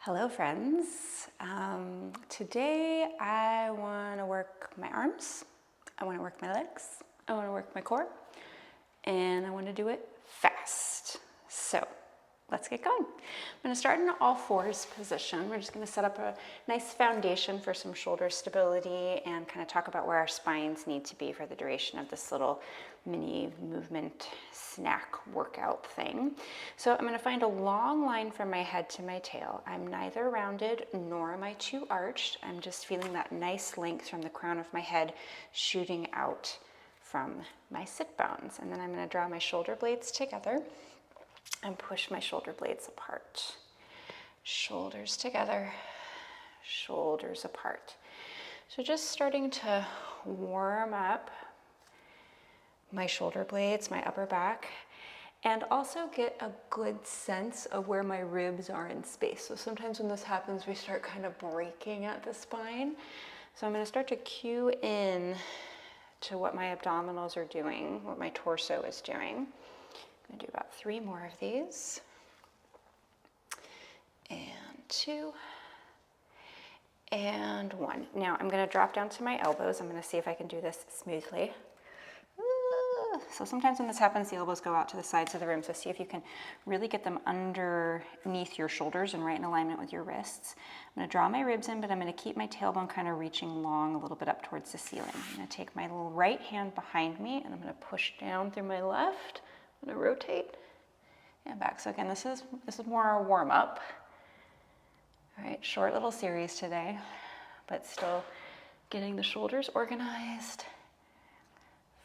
Hello friends. Today I want to work my arms, I want to work my legs, I want to work my core, and I want to do it fast. So let's get going. I'm going to start in an all fours position. We're just going to set up a nice foundation for some shoulder stability and kind of talk about where our spines need to be for the duration of this little mini movement snack workout thing. So I'm going to find a long line from my head to my tail. I'm neither rounded nor am I too arched. I'm just feeling that nice length from the crown of my head shooting out from my sit bones. And then I'm going to draw my shoulder blades together and push my shoulder blades apart. Shoulders together, shoulders apart. So just starting to warm up my shoulder blades, my upper back, and also get a good sense of where my ribs are in space. So sometimes when this happens, we start kind of breaking at the spine. So I'm going to start to cue in to what my abdominals are doing, what my torso is doing. I'm going to do about 3 more of these. And 2. And 1. Now I'm going to drop down to my elbows. I'm going to see if I can do this smoothly. So sometimes when this happens, the elbows go out to the sides of the room. So see if you can really get them underneath your shoulders and right in alignment with your wrists. I'm going to draw my ribs in, but I'm going to keep my tailbone kind of reaching long a little bit up towards the ceiling. I'm going to take my little right hand behind me and I'm going to push down through my left. I'm going to rotate and back. So again, this is more a warm up. All right, short little series today, but still getting the shoulders organized.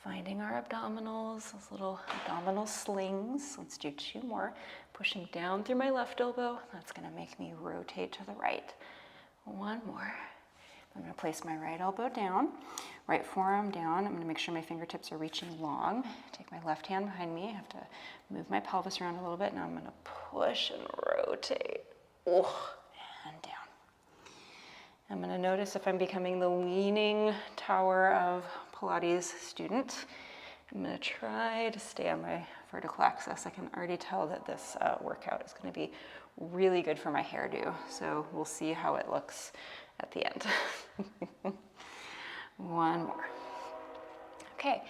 Finding our abdominals, those little abdominal slings. Let's do 2 more. Pushing down through my left elbow. That's going to make me rotate to the right. 1 more. I'm going to place my right elbow down, right forearm down. I'm going to make sure my fingertips are reaching long. Take my left hand behind me. I have to move my pelvis around a little bit. Now I'm going to push and rotate. And down. I'm going to notice if I'm becoming the leaning tower of Pilates student. I'm going to try to stay on my vertical axis. I can already tell that this workout is going to be really good for my hairdo. So we'll see how it looks at the end. 1 more. Okay,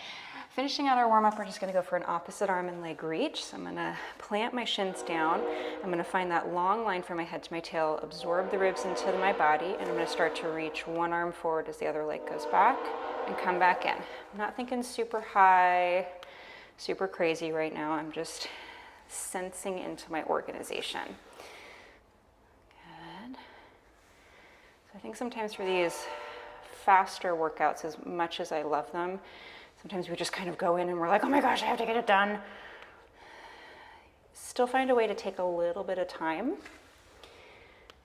finishing out our warm-up, we're just going to go for an opposite arm and leg reach. So I'm going to plant my shins down. I'm going to find that long line from my head to my tail, absorb the ribs into my body, and I'm going to start to reach one arm forward as the other leg goes back and come back in. I'm not thinking super high, super crazy right now. I'm just sensing into my organization. Good. So I think sometimes for these faster workouts, as much as I love them, sometimes we just kind of go in and we're like, oh my gosh, I have to get it done. Still find a way to take a little bit of time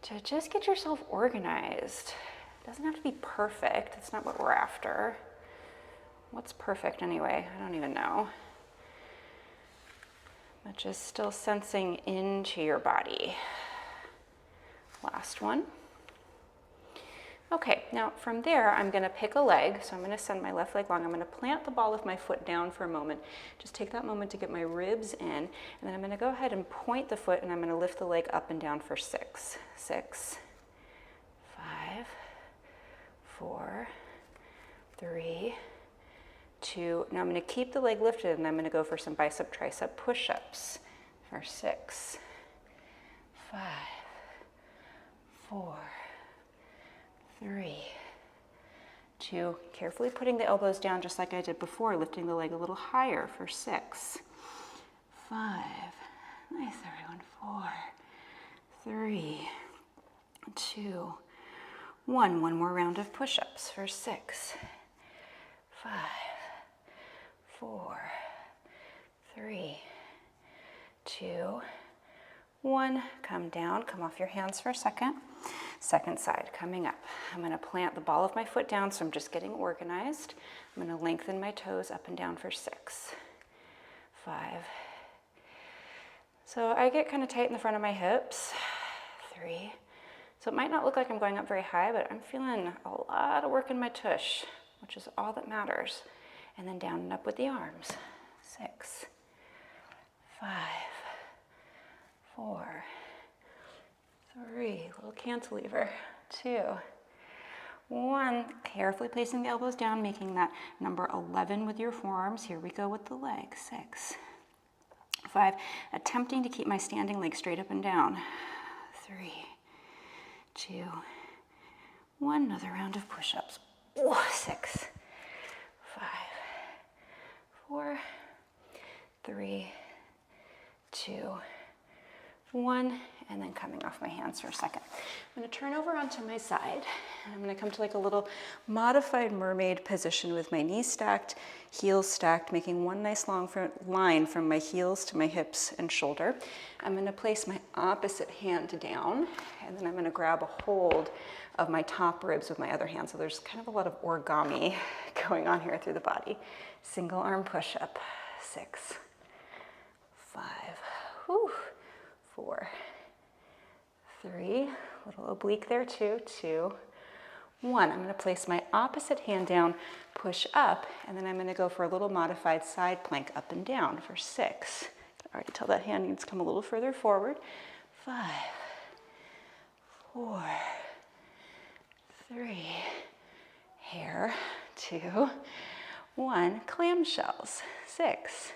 to just get yourself organized. It doesn't have to be perfect. That's not what we're after. What's perfect anyway? I don't even know. But just still sensing into your body. Last one. Okay, now from there, I'm going to pick a leg. So I'm going to send my left leg long. I'm going to plant the ball of my foot down for a moment. Just take that moment to get my ribs in. And then I'm going to go ahead and point the foot, and I'm going to lift the leg up and down for 6. 6, 5, 4, 3, 2. Now I'm going to keep the leg lifted, and I'm going to go for some bicep tricep push-ups for 6, 5, 4, 3, 2. Carefully putting the elbows down just like I did before, lifting the leg a little higher for 6, 5, nice everyone, 4, 3, 2, 1. One more round of push-ups for 6, 5, 4, 3, 2, 1. Come down, come off your hands for a second. Second side, coming up. I'm going to plant the ball of my foot down, so I'm just getting organized. I'm going to lengthen my toes up and down for 6, 5. So I get kind of tight in the front of my hips. 3. So it might not look like I'm going up very high, but I'm feeling a lot of work in my tush, which is all that matters. And then down and up with the arms. 6, 5, 4, 3, little cantilever, 2, 1, carefully placing the elbows down, making that number 11 with your forearms. Here we go with the leg, 6, 5, attempting to keep my standing leg straight up and down, 3, 2, 1, another round of push-ups, 6, 5, 4, 3, 2, 1, and then coming off my hands for a second. I'm gonna turn over onto my side, and I'm gonna come to like a little modified mermaid position with my knees stacked, heels stacked, making one nice long line from my heels to my hips and shoulder. I'm gonna place my opposite hand down, and then I'm gonna grab a hold of my top ribs with my other hand. So there's kind of a lot of origami going on here through the body. Single arm push-up, 6, 5, 4, 3, little oblique there too, 2, 1. I'm gonna place my opposite hand down, push up, and then I'm gonna go for a little modified side plank up and down for 6. I can already tell that hand needs to come a little further forward. 5, 4, 3, hair, 2, 1, clamshells, 6,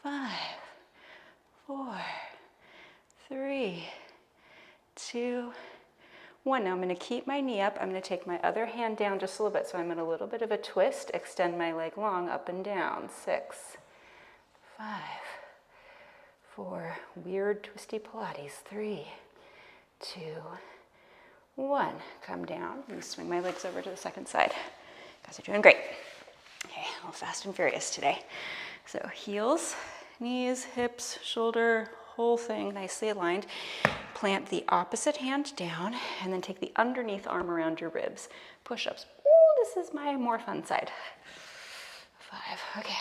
5, 4, 3, 2, 1. Now I'm going to keep my knee up. I'm going to take my other hand down just a little bit. So I'm in a little bit of a twist, extend my leg long, up and down, 6, 5, 4, weird twisty Pilates, 3, 2, 1. Come down and swing my legs over to the second side. You guys are doing great. Okay, a little fast and furious today. So heels, knees, hips, shoulder, whole thing nicely aligned. Plant the opposite hand down and then take the underneath arm around your ribs. Push-ups. Ooh, this is my more fun side. 5, okay.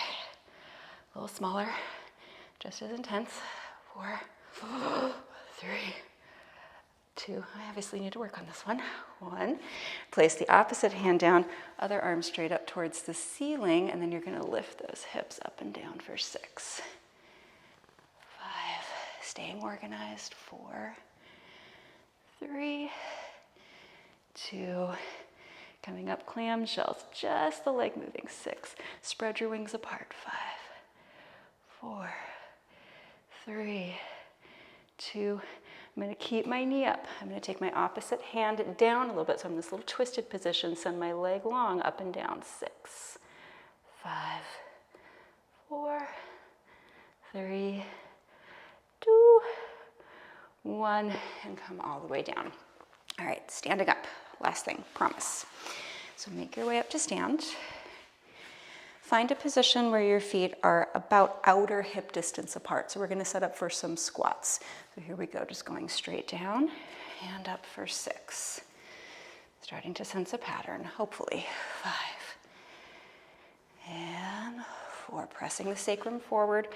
A little smaller, just as intense. 4, 3, 2, I obviously need to work on this one. 1, place the opposite hand down, other arm straight up towards the ceiling, and then you're gonna lift those hips up and down for 6, 5, staying organized, 4, 3, 2, coming up clamshells, just the leg moving, 6, spread your wings apart, 5, 4, 3, 2, I'm going to keep my knee up. I'm going to take my opposite hand down a little bit. So I'm in this little twisted position. Send my leg long up and down. 6, 5, 4, 3, 2, 1, and come all the way down. All right, standing up. Last thing, promise. So make your way up to stand. Find a position where your feet are about outer hip distance apart. So we're going to set up for some squats. So here we go, just going straight down and up for 6. Starting to sense a pattern, hopefully. 5 and 4. Pressing the sacrum forward,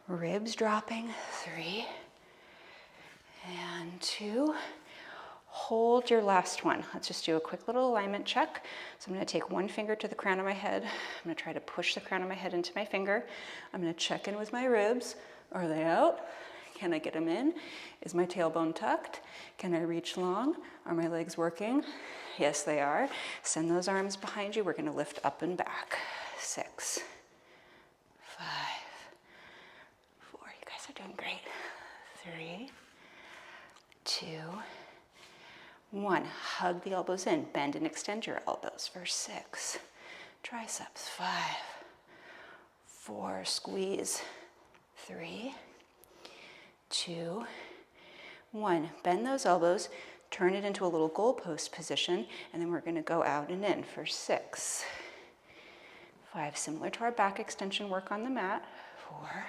ribs dropping. 3 and 2. Hold your last one. Let's just do a quick little alignment check. So I'm going to take one finger to the crown of my head. I'm going to try to push the crown of my head into my finger. I'm going to check in with my ribs. Are they out? Can I get them in? Is my tailbone tucked? Can I reach long? Are my legs working? Yes, they are. Send those arms behind you. We're going to lift up and back. 6, 5, 4. You guys are doing great. 3, 2, 1. Hug the elbows in. Bend and extend your elbows for 6. Triceps. 5, 4. Squeeze. 3, 2, 1. Bend those elbows. Turn it into a little goalpost position. And then we're going to go out and in for 6, 5. Similar to our back extension work on the mat. 4,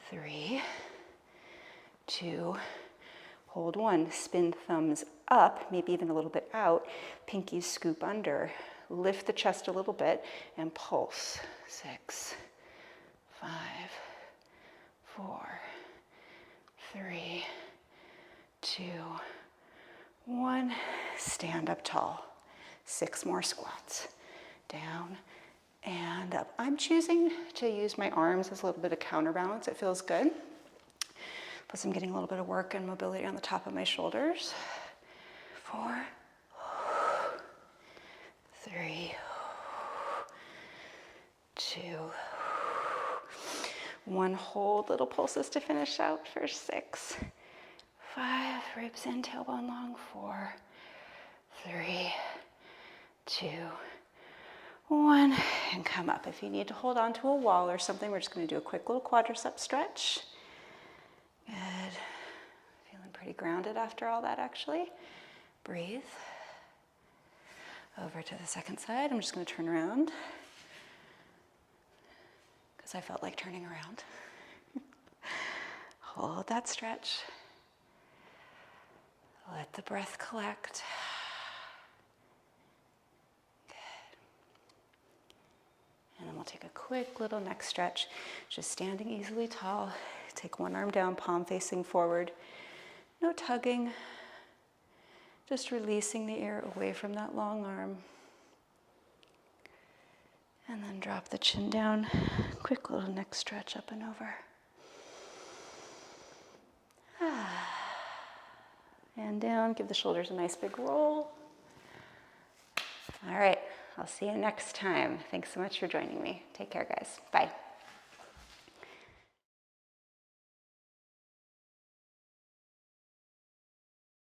3, 2, hold 1, spin thumbs up, maybe even a little bit out, pinkies scoop under, lift the chest a little bit, and pulse. 6, 5, 4, 3, 2, 1. Stand up tall. 6 more squats. Down and up. I'm choosing to use my arms as a little bit of counterbalance. It feels good. Plus I'm getting a little bit of work and mobility on the top of my shoulders. 4, 3, 2, 1. Hold little pulses to finish out for 6, 5, ribs in, tailbone long. 4, 3, 2, 1, and come up. If you need to hold on to a wall or something, we're just going to do a quick little quadricep stretch. Good. Feeling pretty grounded after all that, actually. Breathe. Over to the second side. I'm just going to turn around because I felt like turning around. Hold that stretch. Let the breath collect. Good. And then we'll take a quick little neck stretch, just standing easily tall. Take one arm down, palm facing forward. No tugging. Just releasing the air away from that long arm. And then drop the chin down. Quick little neck stretch up and over. And down. Give the shoulders a nice big roll. All right. I'll see you next time. Thanks so much for joining me. Take care, guys. Bye.